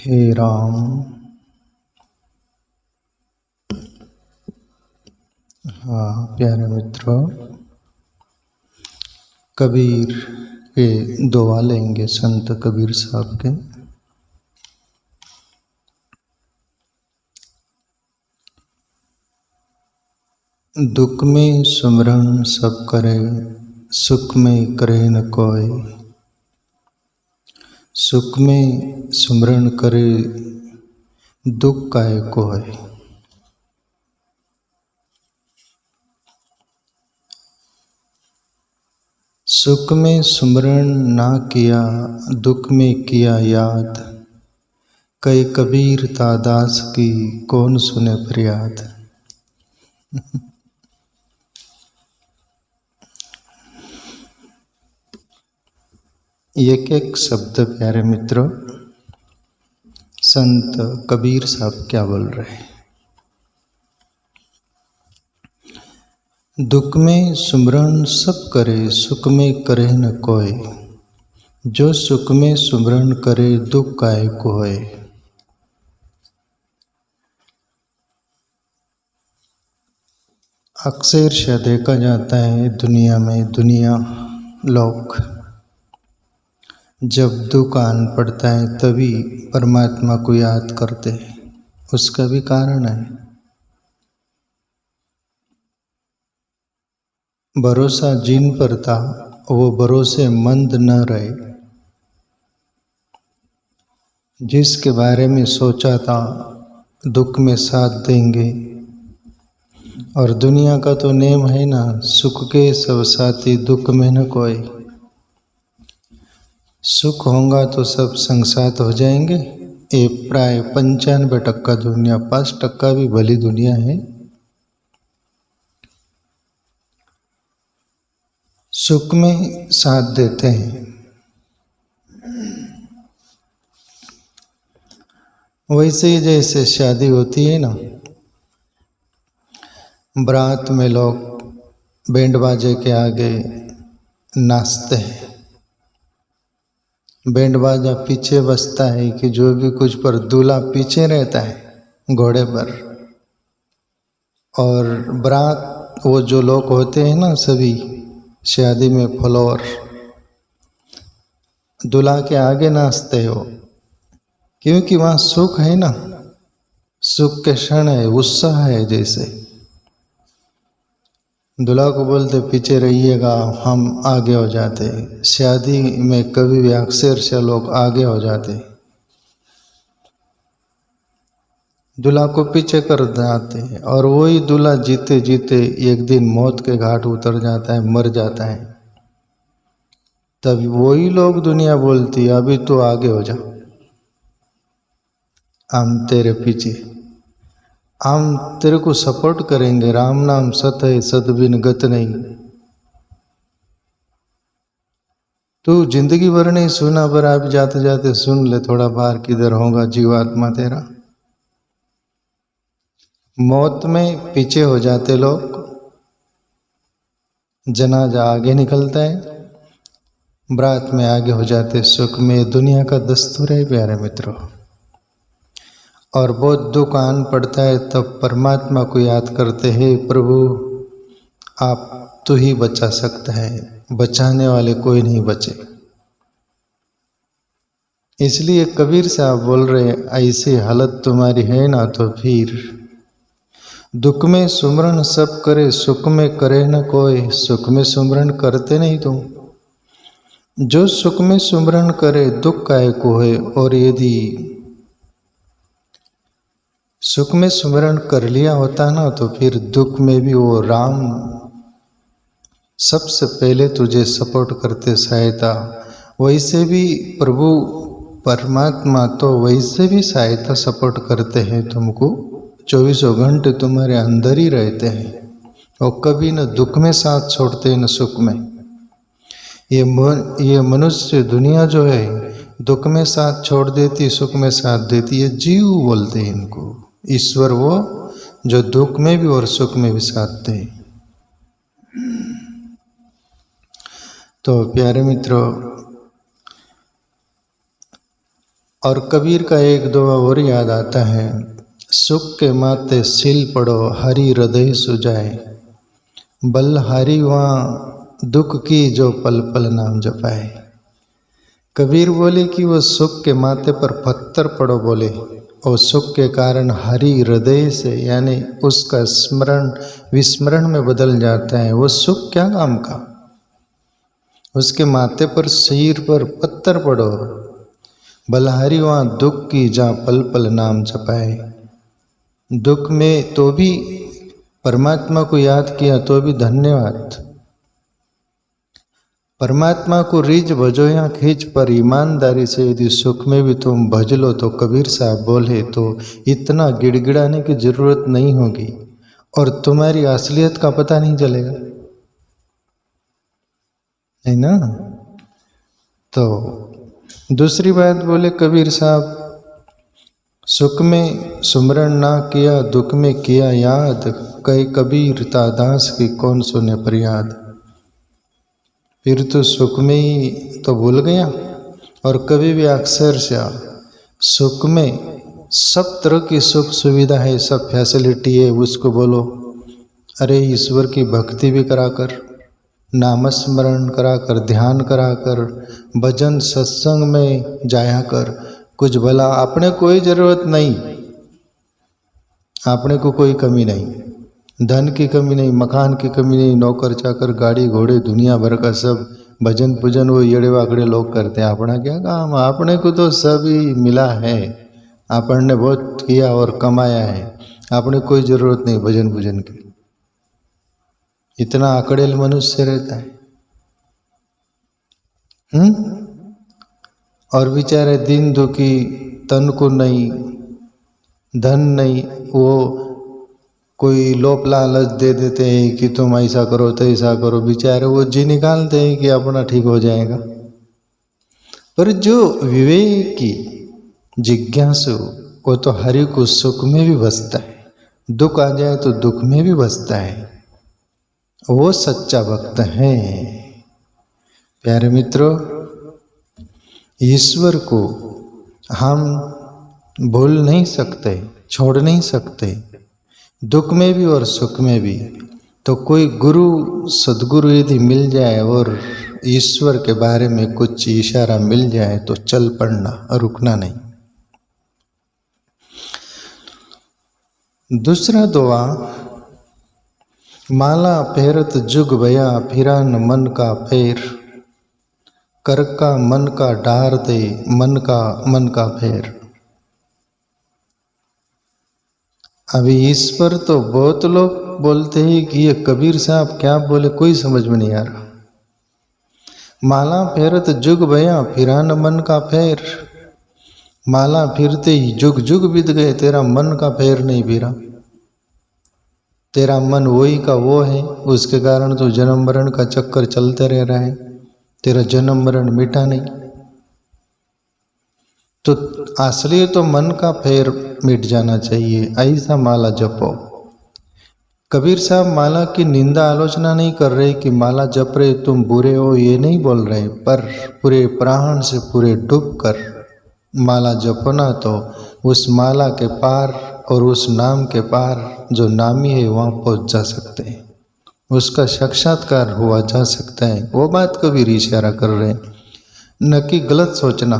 हे राम। हाँ प्यारे मित्रों, कबीर के दुआ लेंगे संत कबीर साहब के। दुख में सुमरन सब करे, सुख में करे न कोय। सुख में सुमरन करे, दुख काहे कोय। सुख में सुमरन ना किया, दुख में किया याद। कई कबीर तादास की, कौन सुने फरियाद। एक एक शब्द प्यारे मित्रों संत कबीर साहब क्या बोल रहे हैं। दुख में सुमरन सब करे, सुख में करे न कोय। जो सुख में सुमरन करे, दुख काहे कोय। अक्सर से देखा जाता है दुनिया में, दुनिया लोग जब दुख आन पड़ता है तभी परमात्मा को याद करते हैं। उसका भी कारण है, भरोसा जिन पर था वो भरोसेमंद न रहे। जिसके बारे में सोचा था दुख में साथ देंगे, और दुनिया का तो नेम है ना, सुख के सब साथी दुख में न कोई। सुख होगा तो सब संग साथ हो जाएंगे। ये प्राय 95% दुनिया, 5% भी भली दुनिया है। सुख में साथ देते हैं। वैसे ही जैसे शादी होती है ना, बारात में लोग बैंड बाजे के आगे नाचते हैं। बैंड बाजा पीछे बजता है कि जो भी कुछ, पर दूल्हा पीछे रहता है घोड़े पर। और बारात वो जो लोग होते हैं ना, सभी शादी में फ्लोर दूल्हा के आगे नाचते हो, क्योंकि वहाँ सुख है ना, सुख के क्षण है, उत्साह है। जैसे दूल्हा को बोलते पीछे रहिएगा, हम आगे हो जाते। शादी में कभी भी अक्सर से लोग आगे हो जाते, दूल्हा को पीछे कर जाते हैं। और वही दूल्हा जीते जीते एक दिन मौत के घाट उतर जाता है, मर जाता है। तब वही लोग दुनिया बोलती है अभी तो आगे हो जा, हम तेरे पीछे, हम तेरे को सपोर्ट करेंगे। राम नाम सत है, सत बिन गत नहीं। तू जिंदगी भर नहीं सुना, पर आप जाते जाते सुन ले थोड़ा बार, किधर होगा जीवात्मा तेरा। मौत में पीछे हो जाते लोग, जनाजा आगे निकलता है, बारात में आगे हो जाते सुख में। दुनिया का दस्तूर है प्यारे मित्रों। और बहुत दुख आन पड़ता है तब परमात्मा को याद करते हैं, प्रभु आप तो ही बचा सकता है, बचाने वाले कोई नहीं बचे। इसलिए कबीर साहब बोल रहे हैं, ऐसी हालत तुम्हारी है ना तो फिर दुख में सुमरन सब करे, सुख में करे न कोई। सुख में सुमरन करते नहीं तुम। जो सुख में सुमरन करे, दुख काहे को है। और यदि सुख में सुमरन कर लिया होता ना, तो फिर दुख में भी वो राम सबसे पहले तुझे सपोर्ट करते, सहायता। वैसे भी प्रभु परमात्मा तो वैसे भी सहायता सपोर्ट करते हैं तुमको, 24 घंटे तुम्हारे अंदर ही रहते हैं। और कभी न दुख में साथ छोड़ते न सुख में। ये मनुष्य दुनिया जो है दुख में साथ छोड़ देती, सुख में साथ देती है। जीव बोलते हैं इनको। ईश्वर वो जो दुख में भी और सुख में भी साथ दे। तो प्यारे मित्रों, और कबीर का एक दुआ और याद आता है, सुख के माते सिल पड़ो हरि हृदय सुजाए, बलहारी वहाँ दुख की जो पल पल नाम जपाए। कबीर बोले कि वो सुख के माथे पर पत्थर पड़ो बोले, और सुख के कारण हरि हृदय से यानी उसका स्मरण विस्मरण में बदल जाता है। वो सुख क्या काम का, उसके माथे पर सिर पर पत्थर पड़ो, बलहारी वहाँ दुख की जहाँ पल पल नाम जपाए। दुख में तो भी परमात्मा को याद किया तो भी धन्यवाद। परमात्मा को रीझ भजो या खींच, पर ईमानदारी से यदि सुख में भी तुम भज लो तो कबीर साहब बोले तो इतना गिड़गिड़ाने की जरूरत नहीं होगी और तुम्हारी असलियत का पता नहीं चलेगा, है ना। तो दूसरी बात बोले कबीर साहब, सुख में सुमरण ना किया दुख में किया याद, कई कबीर दास की कौन सुने फरियाद। फिर तो सुख में ही तो भूल गया। और कभी भी अक्सर से सुख में सब तरह की सुख सुविधा है, सब फैसिलिटी है, उसको बोलो अरे ईश्वर की भक्ति भी कराकर, नामस्मरण कराकर, ध्यान कराकर, भजन सत्संग में जाया कर, कुछ भला। अपने कोई जरूरत नहीं, अपने को कोई कमी नहीं, धन की कमी नहीं, मकान की कमी नहीं, नौकर चाकर, गाड़ी घोड़े, दुनिया भर का सब भजन पूजन वो येड़े वाकड़े लोग करते हैं। अपना क्या काम, अपने को तो सभी मिला है, अपन ने बहुत किया और कमाया है, अपने कोई जरूरत नहीं भजन पूजन की। इतना अकड़ेल मनुष्य रहता है। और बेचारे दिन दुखी, तन को नहीं, धन नहीं, वो कोई लोप लालच दे देते हैं कि तुम ऐसा करो तो ऐसा करो, बेचारे वो जी निकालते हैं कि अपना ठीक हो जाएगा। पर जो विवेकी जिज्ञासु वो तो हरि को सुख में भी बसता है, दुख आ जाए तो दुख में भी बसता है, वो सच्चा भक्त है। प्यारे मित्रों, ईश्वर को हम भूल नहीं सकते, छोड़ नहीं सकते, दुख में भी और सुख में भी। तो कोई गुरु सदगुरु यदि मिल जाए और ईश्वर के बारे में कुछ इशारा मिल जाए तो चल पड़ना, रुकना नहीं। दूसरा दुआ, माला फेरत जुग भया फिरा न मन का फेर, कर का मन का डार दे मन का फेर। अभी इस पर तो बहुत लोग बोलते हैं कि ये कबीर साहब क्या बोले, कोई समझ में नहीं आ रहा। माला फेरत जुग भया फिरा न मन का फेर, माला फिरते ही जुग जुग बीत गए, तेरा मन का फेर नहीं फिरा। तेरा मन वही का वो है, उसके कारण तो जन्म मरण का चक्कर चलते रह रहा है, तेरा जन्म मरण मिटा नहीं। तो असली तो मन का फेर मिट जाना चाहिए, ऐसा माला जपो। कबीर साहब माला की निंदा आलोचना नहीं कर रहे कि माला जप रहे तुम बुरे हो, ये नहीं बोल रहे, पर पूरे प्राण से पूरे डूब कर माला जपना तो उस माला के पार और उस नाम के पार जो नामी है वहाँ पहुँच जा सकते हैं, उसका साक्षात्कार हुआ जा सकता है। वो बात कबीर इशारा कर रहे हैं, न कि गलत सोचना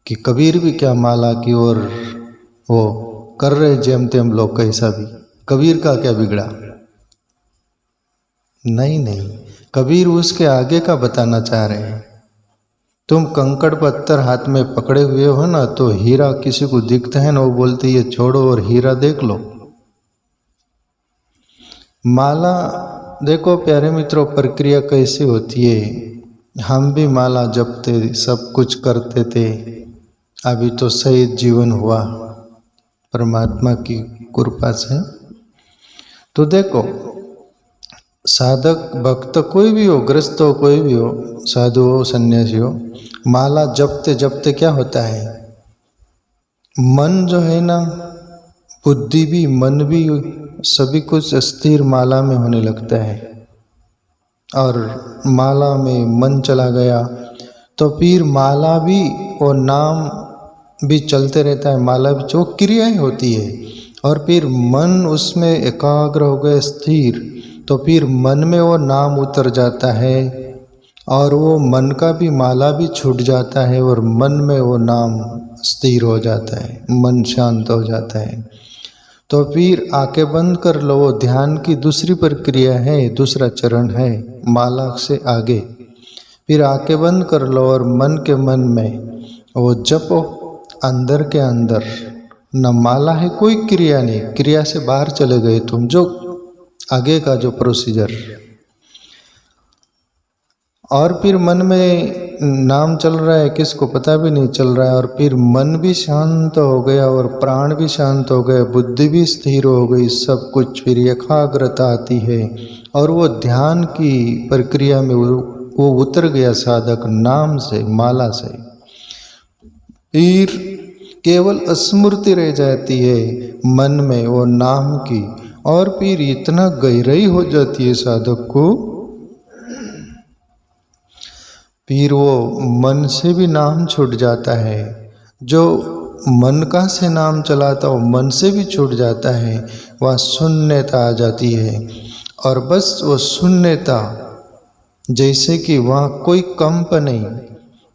कि कबीर भी क्या माला की और वो कर रहे जेम तेम लोग कैसा भी, कबीर का क्या बिगड़ा। नहीं नहीं, कबीर उसके आगे का बताना चाह रहे हैं। तुम कंकड़ पत्थर हाथ में पकड़े हुए हो ना, तो हीरा किसी को दिखता है ना, वो बोलते ये छोड़ो और हीरा देख लो। माला देखो प्यारे मित्रों, प्रक्रिया कैसी होती है। हम भी माला जपते, सब कुछ करते थे, अभी तो सही जीवन हुआ परमात्मा की कृपा से। तो देखो, साधक भक्त कोई भी हो, ग्रस्त हो कोई भी हो, साधु हो सन्यासी हो, माला जपते जपते क्या होता है, मन जो है ना, बुद्धि भी मन भी सभी कुछ स्थिर माला में होने लगता है। और माला में मन चला गया तो फिर माला भी और नाम भी चलते रहता है, माला भी जो क्रियाएं होती है, और फिर मन उसमें एकाग्र हो गए स्थिर, तो फिर मन में वो नाम उतर जाता है और वो मन का भी माला भी छूट जाता है और मन में वो नाम स्थिर हो जाता है, मन शांत हो जाता है। तो फिर आंखें बंद कर लो, वो ध्यान की दूसरी प्रक्रिया है, दूसरा चरण है माला से आगे। फिर आंखें बंद कर लो और मन के मन में वो जपो, अंदर के अंदर, न माला है कोई क्रिया नहीं, क्रिया से बाहर चले गए तुम, जो आगे का जो प्रोसीजर। और फिर मन में नाम चल रहा है, किसको पता भी नहीं चल रहा है, और फिर मन भी शांत हो गया और प्राण भी शांत हो गए, बुद्धि भी स्थिर हो गई, सब कुछ फिर एकाग्रता आती है और वो ध्यान की प्रक्रिया में वो उतर गया साधक नाम से, माला से। फिर केवल स्मृति रह जाती है मन में वो नाम की, और फिर इतना गहराई हो जाती है साधक को, फिर वो मन से भी नाम छूट जाता है। जो मन का से नाम चलाता वो मन से भी छूट जाता है, वह शून्यता आ जाती है। और बस वो शून्यता, जैसे कि वहाँ कोई कंप नहीं,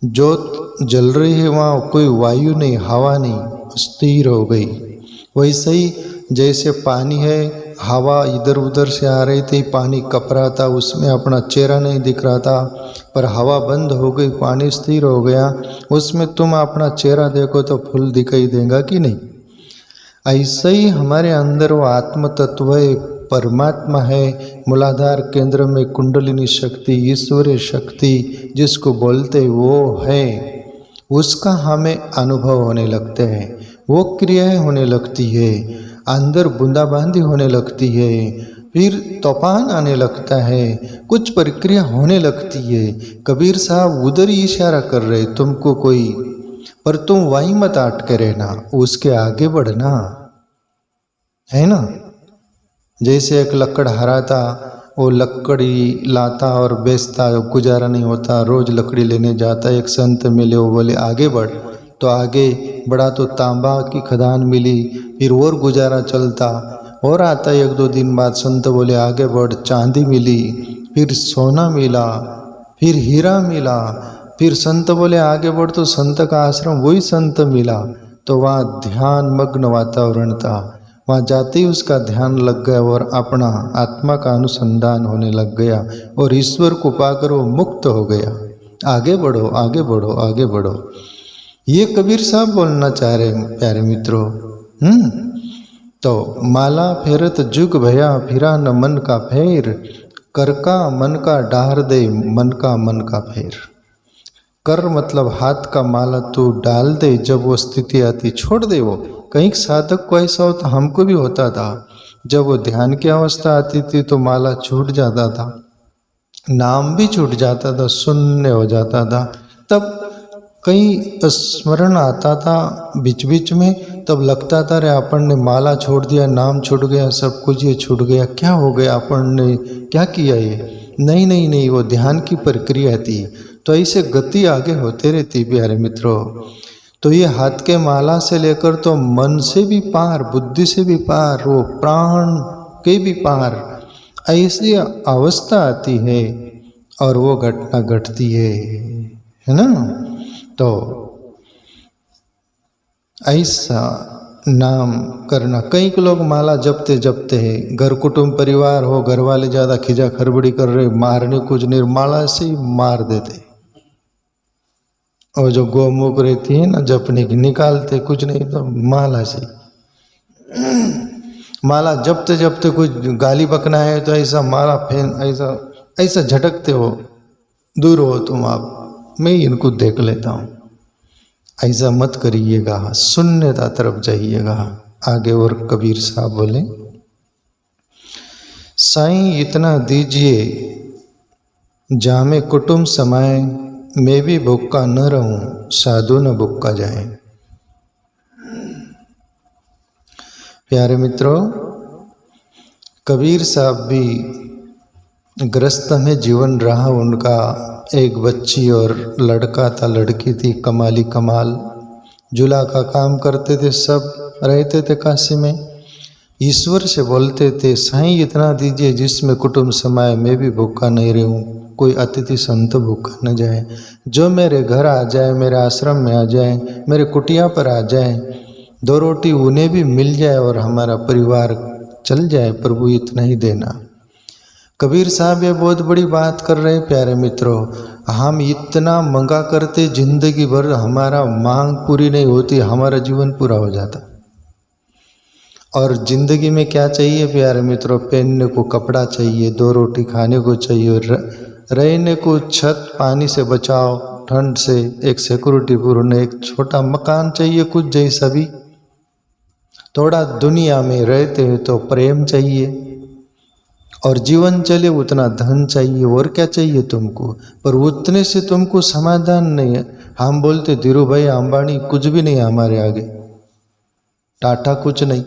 जोत जल रही है, वहाँ कोई वायु नहीं, हवा नहीं, स्थिर हो गई। वैसे ही जैसे पानी है, हवा इधर उधर से आ रही थी, पानी कप रहा था, उसमें अपना चेहरा नहीं दिख रहा था, पर हवा बंद हो गई, पानी स्थिर हो गया, उसमें तुम अपना चेहरा देखो तो फूल दिखाई देगा कि नहीं। ऐसे ही हमारे अंदर वो आत्म तत्व है, परमात्मा है, मूलाधार केंद्र में कुंडलिनी शक्ति, ईश्वरीय शक्ति जिसको बोलते वो है, उसका हमें अनुभव होने लगते हैं, वो क्रियाएं होने लगती है, अंदर बूंदाबांदी होने लगती है, फिर तूफान आने लगता है, कुछ प्रक्रिया होने लगती है। कबीर साहब उधर ही इशारा कर रहे तुमको कोई, पर तुम वहीं मत अटके रहना, उसके आगे बढ़ना, है ना। जैसे एक लकड़हारा था, वो लकड़ी लाता और बेचता, गुजारा नहीं होता, रोज लकड़ी लेने जाता। एक संत मिले, वो बोले आगे बढ़, तो आगे बढ़ा तो तांबा की खदान मिली, फिर और गुजारा चलता, और आता 1-2 दिन बाद संत बोले आगे बढ़, चांदी मिली, फिर सोना मिला, फिर हीरा मिला, फिर संत बोले आगे बढ़, तो संत का आश्रम वही संत मिला। तो वहाँ ध्यान मग्न वातावरण था, वहाँ जाते ही उसका ध्यान लग गया और अपना आत्मा का अनुसंधान होने लग गया और ईश्वर को पाकर वो मुक्त हो गया। आगे बढ़ो, आगे बढ़ो, आगे बढ़ो, ये कबीर साहब बोलना चाह रहे प्यारे मित्रों। तो माला फेरत जुग भया, फिरा न मन का फेर, कर का मन का डार दे, मन का फेर। कर मतलब हाथ का माला तू डाल दे, जब वो स्थिति आती छोड़ दे। वो कहीं साधक को ऐसा होता, हमको भी होता था, जब वो ध्यान की अवस्था आती थी तो माला छूट जाता था, नाम भी छूट जाता था, शून्य हो जाता था। तब कहीं स्मरण आता था बीच बीच में, तब लगता था रे अपन ने माला छोड़ दिया, नाम छूट गया, सब कुछ ये छूट गया, क्या हो गया, अपन ने क्या किया ये। नहीं नहीं नहीं, वो ध्यान की प्रक्रिया थी। तो ऐसे गति आगे होते रहती प्यारे मित्रों। तो ये हाथ के माला से लेकर तो मन से भी पार, बुद्धि से भी पार, वो प्राण के भी पार, ऐसी अवस्था आती है और वो घटना घटती है ना। तो ऐसा नाम करना। कई लोग माला जपते जपते हैं, घर कुटुंब परिवार हो, घर वाले ज़्यादा खिजा खरबड़ी कर रहे, मारने कुछ नहीं, माला से ही मार देते। और जो गोमुख रहती है ना जपने की, निकालते कुछ नहीं, तो माला से। माला जपते जपते कुछ गाली बकना है तो ऐसा माला फेन, ऐसा ऐसा झटकते हो, दूर हो तुम, आप मैं इनको देख लेता हूँ। ऐसा मत करिएगा, शून्यता तरफ जाइएगा आगे। और कबीर साहब बोले, साईं इतना दीजिए जामे कुटुंब समाए, मैं भी भूखा न रहूं, साधु न भूखा जाए। प्यारे मित्रों, कबीर साहब भी ग्रस्त में जीवन रहा उनका। एक बच्ची और लड़का था, लड़की थी कमाली कमाल, झूला का काम करते थे, सब रहते थे काशी में। ईश्वर से बोलते थे, साईं इतना दीजिए जिसमें कुटुंब समाये, मैं भी भूखा नहीं रहूं, कोई अतिथि संत भूखा न जाए, जो मेरे घर आ जाए, मेरे आश्रम में आ जाए, मेरे कुटिया पर आ जाए, 2 रोटी उन्हें भी मिल जाए और हमारा परिवार चल जाए, प्रभु इतना ही देना। कबीर साहब ये बहुत बड़ी बात कर रहे हैं प्यारे मित्रों। हम इतना मंगा करते, जिंदगी भर हमारा मांग पूरी नहीं होती, हमारा जीवन पूरा हो जाता। और ज़िंदगी में क्या चाहिए प्यारे मित्रों? पहनने को कपड़ा चाहिए, 2 रोटी खाने को चाहिए, रहने को छत पानी से बचाओ, ठंड से एक सिक्योरिटी पूर्ण एक छोटा मकान चाहिए, कुछ जैसा भी। थोड़ा दुनिया में रहते हैं तो प्रेम चाहिए, और जीवन चले उतना धन चाहिए, और क्या चाहिए तुमको? पर उतने से तुमको समाधान नहीं है। हम बोलते धीरू भाई अंबानी कुछ भी नहीं हमारे आगे, टाटा कुछ नहीं,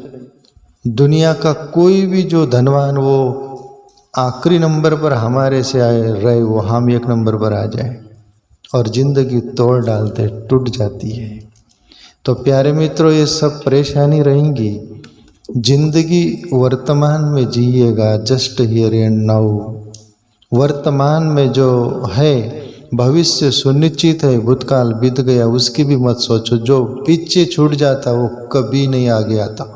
दुनिया का कोई भी जो धनवान वो आखिरी नंबर पर हमारे से आए रहे, वो हम 1 नंबर पर आ जाए, और ज़िंदगी तोड़ डालते, टूट जाती है। तो प्यारे मित्रों, ये सब परेशानी रहेंगी। जिंदगी वर्तमान में जिएगा, जस्ट हियर एंड नाउ। वर्तमान में जो है, भविष्य सुनिश्चित है, भूतकाल बीत गया उसकी भी मत सोचो। जो पीछे छूट जाता वो कभी नहीं आगे आता,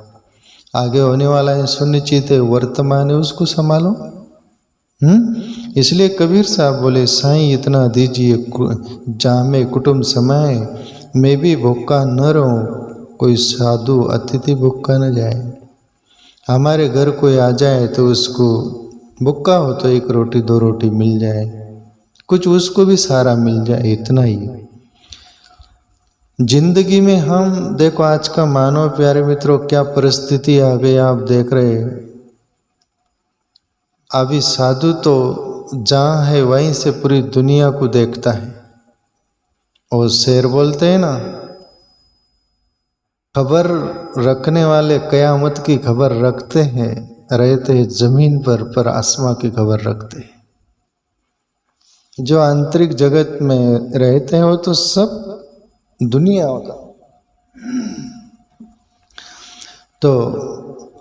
आगे होने वाला है सुनिश्चित है, वर्तमान है उसको संभालो। इसलिए कबीर साहब बोले, साईं इतना दीजिए जामे कुटुंब समाये, मैं भी भूखा न रहूं, कोई साधु अतिथि भूखा न जाए। हमारे घर कोई आ जाए तो उसको भूखा हो तो 1 रोटी 2 रोटी मिल जाए, कुछ उसको भी सारा मिल जाए, इतना ही। जिंदगी में हम देखो आज का मानव प्यारे मित्रों क्या परिस्थिति आ गई, आप देख रहे हैं। अभी साधु तो जहाँ है वहीं से पूरी दुनिया को देखता है। और शेर बोलते हैं ना, खबर रखने वाले कयामत की खबर रखते हैं, रहते हैं जमीन पर आसमां की खबर रखते हैं। जो आंतरिक जगत में रहते हैं वो तो सब दुनिया होगा। तो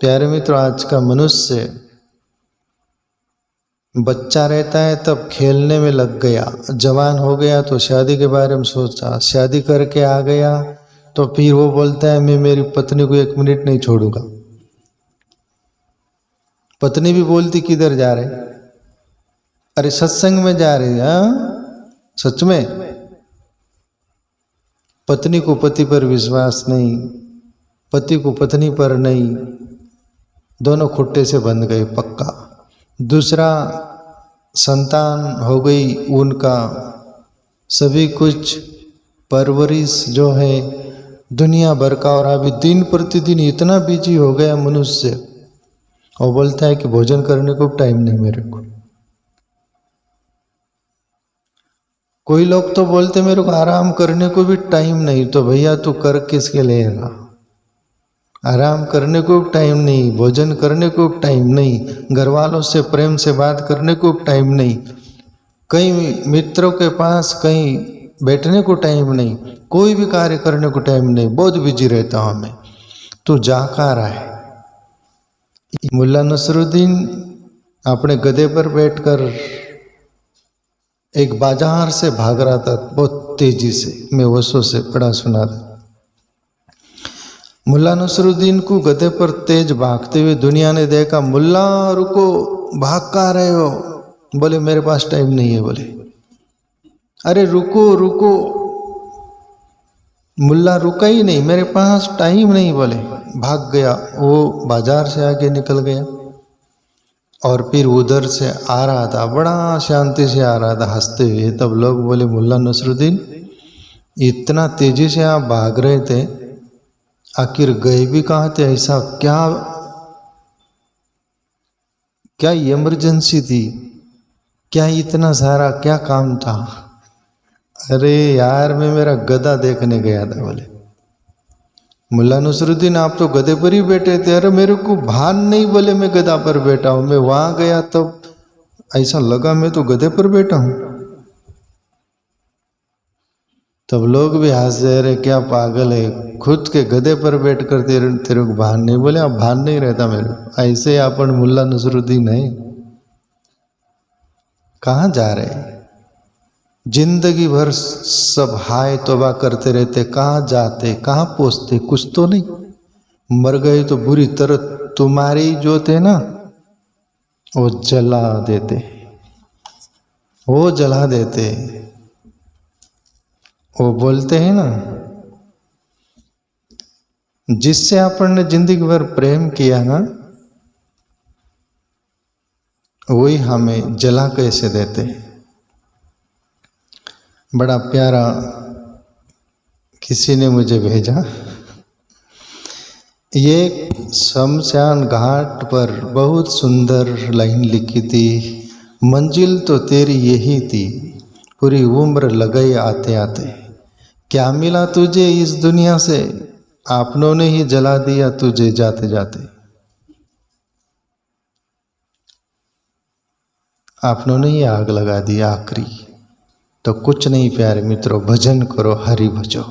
प्यारे मित्रों, आज का मनुष्य बच्चा रहता है तब खेलने में लग गया, जवान हो गया तो शादी के बारे में सोचा, शादी करके आ गया तो फिर वो बोलता है मैं मेरी पत्नी को 1 मिनट नहीं छोड़ूंगा। पत्नी भी बोलती किधर जा रहे? अरे सत्संग में जा रहे हैं। सच में पत्नी को पति पर विश्वास नहीं, पति को पत्नी पर नहीं, दोनों खुट्टे से बंध गए पक्का। दूसरा संतान हो गई उनका, सभी कुछ परवरिश जो है दुनिया भर का, और अभी दिन प्रतिदिन इतना बिजी हो गया मनुष्य, और बोलता है कि भोजन करने को टाइम नहीं मेरे को। कोई लोग तो बोलते मेरे को आराम करने को भी टाइम नहीं। तो भैया तू कर किसके लेगा? आराम करने को टाइम नहीं, भोजन करने को टाइम नहीं, घर वालों से प्रेम से बात करने को टाइम नहीं, कहीं मित्रों के पास कहीं बैठने को टाइम नहीं, कोई भी कार्य करने को टाइम नहीं, बहुत बिजी रहता हूँ मैं। तो जा कहाँ रहा है? मुल्ला नसरुद्दीन अपने गधे पर बैठकर एक बाजार से भाग रहा था बहुत तेजी से। मैं वसों से पढ़ा सुना था। मुल्ला नसरुद्दीन को गधे पर तेज भागते हुए दुनिया ने देखा। मुल्ला रुको, भाग कहाँ रहे हो? बोले मेरे पास टाइम नहीं है। बोले अरे रुको रुको। मुल्ला रुका ही नहीं, मेरे पास टाइम नहीं। बोले भाग गया, वो बाजार से आगे निकल गया और फिर उधर से आ रहा था, बड़ा शांति से आ रहा था हंसते हुए। तब लोग बोले मुल्ला नसरुद्दीन इतना तेजी से आप भाग रहे थे, आखिर गए भी कहाँ थे? ऐसा क्या इमरजेंसी थी? क्या इतना सारा क्या काम था? अरे यार मैं मेरा गधा देखने गया था। बोले मुल्ला नसरुद्दीन आप तो गधे पर ही बैठे थे। अरे मेरे को भान नहीं, बोले मैं गधा पर बैठा हूं। मैं वहां गया तब ऐसा लगा मैं तो गधे पर बैठा हूं। तब लोग भी हंस रहे, क्या पागल है, खुद के गधे पर बैठ कर तेरे को भान नहीं। बोले अब भान नहीं रहता मेरे को, ऐसे अपन मुल्ला नसरुद्दीन है। कहाँ जा रहे, जिंदगी भर सब हाय तौबा करते रहते, कहाँ जाते कहाँ पहुँचते, कुछ तो नहीं। मर गए तो बुरी तरह तुम्हारी जो थे ना वो जला देते, वो जला देते। वो बोलते हैं ना, जिससे अपन ने जिंदगी भर प्रेम किया ना वही हमें जला कैसे देते। बड़ा प्यारा किसी ने मुझे भेजा, ये शमशान घाट पर बहुत सुंदर लाइन लिखी थी, मंजिल तो तेरी यही थी, पूरी उम्र लगाई आते आते, क्या मिला तुझे इस दुनिया से, आपनों ने ही जला दिया तुझे जाते जाते। आपनों ने ही आग लगा दी आखिरी। तो कुछ नहीं प्यारे मित्रों, भजन करो, हरि भजो।